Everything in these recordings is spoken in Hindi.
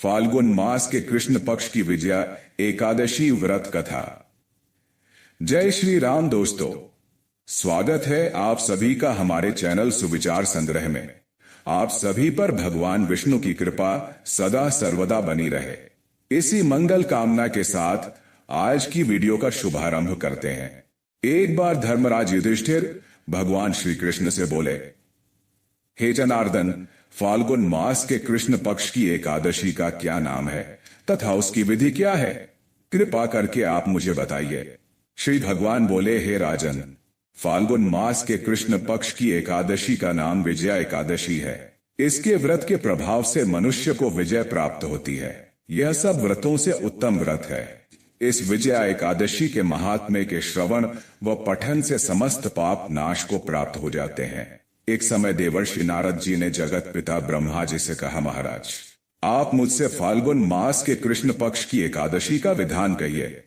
फाल्गुन मास के कृष्ण पक्ष की विजया एकादशी व्रत कथा। जय श्री राम दोस्तों, स्वागत है आप सभी का हमारे चैनल सुविचार संग्रह में। आप सभी पर भगवान विष्णु की कृपा सदा सर्वदा बनी रहे, इसी मंगल कामना के साथ आज की वीडियो का शुभारंभ करते हैं। एक बार धर्मराज युधिष्ठिर भगवान श्री कृष्ण से बोले, हे जनार्दन, फाल्गुन मास के कृष्ण पक्ष की एकादशी का क्या नाम है तथा उसकी विधि क्या है? कृपा करके आप मुझे बताइए। श्री भगवान बोले, हे राजन, फाल्गुन मास के कृष्ण पक्ष की एकादशी का नाम विजया एकादशी है। इसके व्रत के प्रभाव से मनुष्य को विजय प्राप्त होती है। यह सब व्रतों से उत्तम व्रत है। इस विजया एकादशी के महात्म्य के श्रवण व पठन से समस्त पाप नाश को प्राप्त हो जाते हैं। एक समय देवर्षि नारद जी ने जगत पिता ब्रह्मा जी से कहा, महाराज, आप मुझसे फाल्गुन मास के कृष्ण पक्ष की एकादशी का विधान कहिए।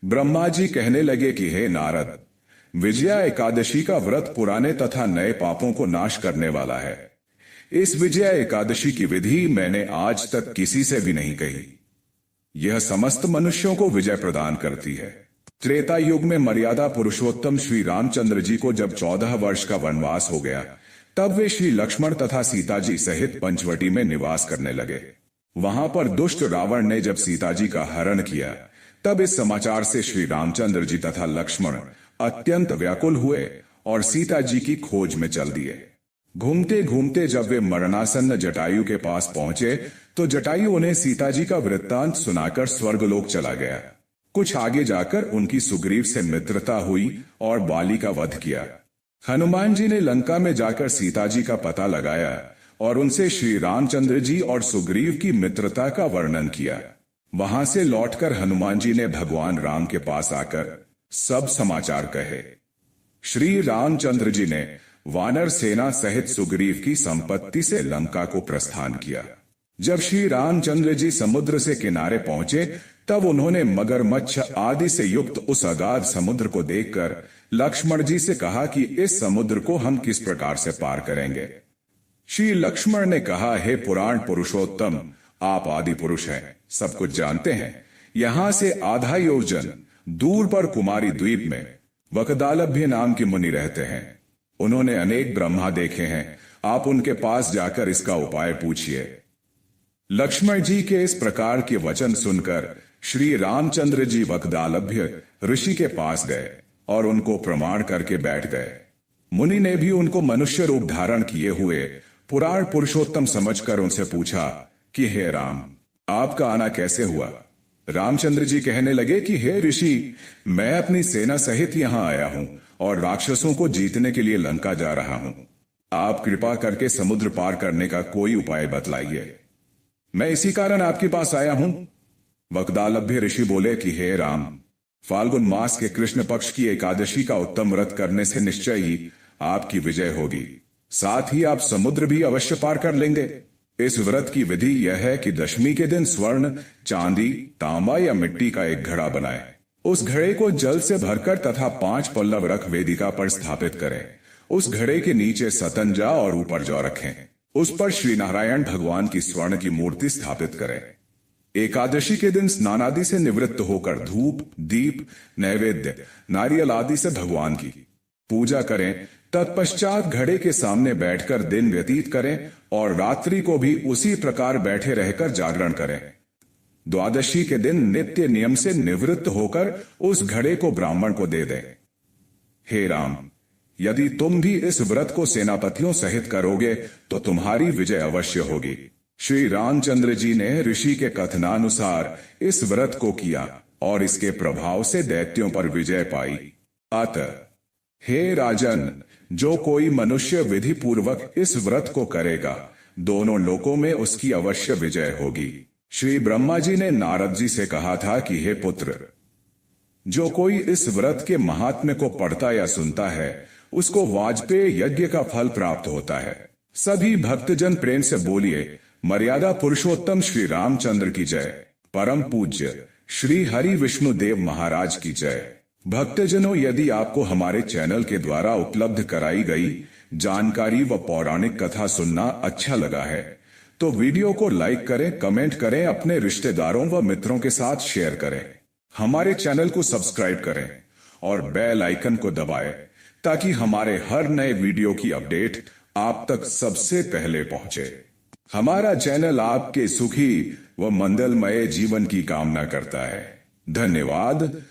ब्रह्मा जी कहने लगे कि हे नारद, विजया एकादशी का व्रत पुराने तथा नए पापों को नाश करने वाला है। इस विजया एकादशी की विधि मैंने आज तक किसी से भी नहीं कही। यह समस्त मनुष्यों को विजय प्रदान करती है। त्रेता युग में मर्यादा पुरुषोत्तम श्री रामचंद्र जी को जब 14 वर्ष का वनवास हो गया, तब वे श्री लक्ष्मण तथा सीता जी सहित पंचवटी में निवास करने लगे। वहां पर दुष्ट रावण ने जब सीता जी का हरण किया, तब इस समाचार से श्री रामचंद्र जी तथा लक्ष्मण अत्यंत व्याकुल हुए और सीता जी की खोज में चल दिए। घूमते घूमते जब वे मरणासन्न जटायु के पास पहुंचे, तो जटायु उन्हें सीता जी का वृत्तांत सुनाकर स्वर्गलोक चला गया। कुछ आगे जाकर उनकी सुग्रीव से मित्रता हुई और बाली का वध किया। हनुमान जी ने लंका में जाकर सीता जी का पता लगाया और उनसे श्री रामचंद्र जी और सुग्रीव की मित्रता का वर्णन किया। वहां से लौटकर हनुमान जी ने भगवान राम के पास आकर सब समाचार कहे। श्री रामचंद्र जी ने वानर सेना सहित सुग्रीव की संपत्ति से लंका को प्रस्थान किया। जब श्री रामचंद्र जी समुद्र से किनारे पहुंचे, तब उन्होंने मगरमच्छ आदि से युक्त उस अगाध समुद्र को देखकर लक्ष्मण जी से कहा कि इस समुद्र को हम किस प्रकार से पार करेंगे। श्री लक्ष्मण ने कहा, हे पुराण पुरुषोत्तम, आप आदि पुरुष हैं, सब कुछ जानते हैं। यहां से आधा योजन दूर पर कुमारी द्वीप में वकदालभ्य नाम की मुनि रहते हैं। उन्होंने अनेक ब्रह्मा देखे हैं। आप उनके पास जाकर इसका उपाय पूछिए। लक्ष्मण जी के इस प्रकार के वचन सुनकर श्री रामचंद्र जी वकदालभ्य ऋषि के पास गए और उनको प्रमाण करके बैठ गए। मुनि ने भी उनको मनुष्य रूप धारण किए हुए पुराण पुरुषोत्तम समझकर उनसे पूछा कि हे राम, आपका आना कैसे हुआ? रामचंद्र जी कहने लगे कि हे ऋषि, मैं अपनी सेना सहित यहाँ आया हूँ और राक्षसों को जीतने के लिए लंका जा रहा हूँ। आप कृपा करके समुद्र पार करने का कोई उपाय बतलाइए। मैं इसी कारण आपके पास आया हूँ। वकदालभ्य ऋषि बोले कि हे राम, फाल्गुन मास के कृष्ण पक्ष की एकादशी का उत्तम व्रत करने से निश्चय ही आपकी विजय होगी। साथ ही आप समुद्र भी अवश्य पार कर लेंगे। इस व्रत की विधि यह है कि दशमी के दिन स्वर्ण, चांदी, तांबा या मिट्टी का एक घड़ा बनाएं। उस घड़े को जल से भरकर तथा 5 पल्लव रख वेदिका पर स्थापित करें। उस घड़े के नीचे सतंजा और ऊपर जौ रखें। उस पर श्री नारायण भगवान की स्वर्ण की मूर्ति स्थापित करें। एकादशी के दिन स्नान आदि से निवृत्त होकर धूप, दीप, नैवेद्य, नारियल आदि से भगवान की पूजा करें। तत्पश्चात घड़े के सामने बैठकर दिन व्यतीत करें और रात्रि को भी उसी प्रकार बैठे रहकर जागरण करें। द्वादशी के दिन नित्य नियम से निवृत्त होकर उस घड़े को ब्राह्मण को दे दें। हे राम, यदि तुम भी इस व्रत को सेनापतियों सहित करोगे तो तुम्हारी विजय अवश्य होगी। श्री रामचंद्र जी ने ऋषि के कथनानुसार इस व्रत को किया और इसके प्रभाव से दैत्यों पर विजय पाई। अतः हे राजन, जो कोई मनुष्य विधि पूर्वक इस व्रत को करेगा, दोनों लोकों में उसकी अवश्य विजय होगी। श्री ब्रह्मा जी ने नारद जी से कहा था कि हे पुत्र, जो कोई इस व्रत के महात्म्य को पढ़ता या सुनता है, उसको वाजपेय यज्ञ का फल प्राप्त होता है। सभी भक्तजन प्रेम से बोलिए, मर्यादा पुरुषोत्तम श्री रामचंद्र की जय। परम पूज्य श्री हरि विष्णु देव महाराज की जय। भक्तजनों, यदि आपको हमारे चैनल के द्वारा उपलब्ध कराई गई जानकारी व पौराणिक कथा सुनना अच्छा लगा है, तो वीडियो को लाइक करें, कमेंट करें, अपने रिश्तेदारों व मित्रों के साथ शेयर करें। हमारे चैनल को सब्सक्राइब करें और बेल आइकन को दबाएं ताकि हमारे हर नए वीडियो की अपडेट आप तक सबसे पहले पहुंचे। हमारा चैनल आपके सुखी व मंगलमय जीवन की कामना करता है। धन्यवाद।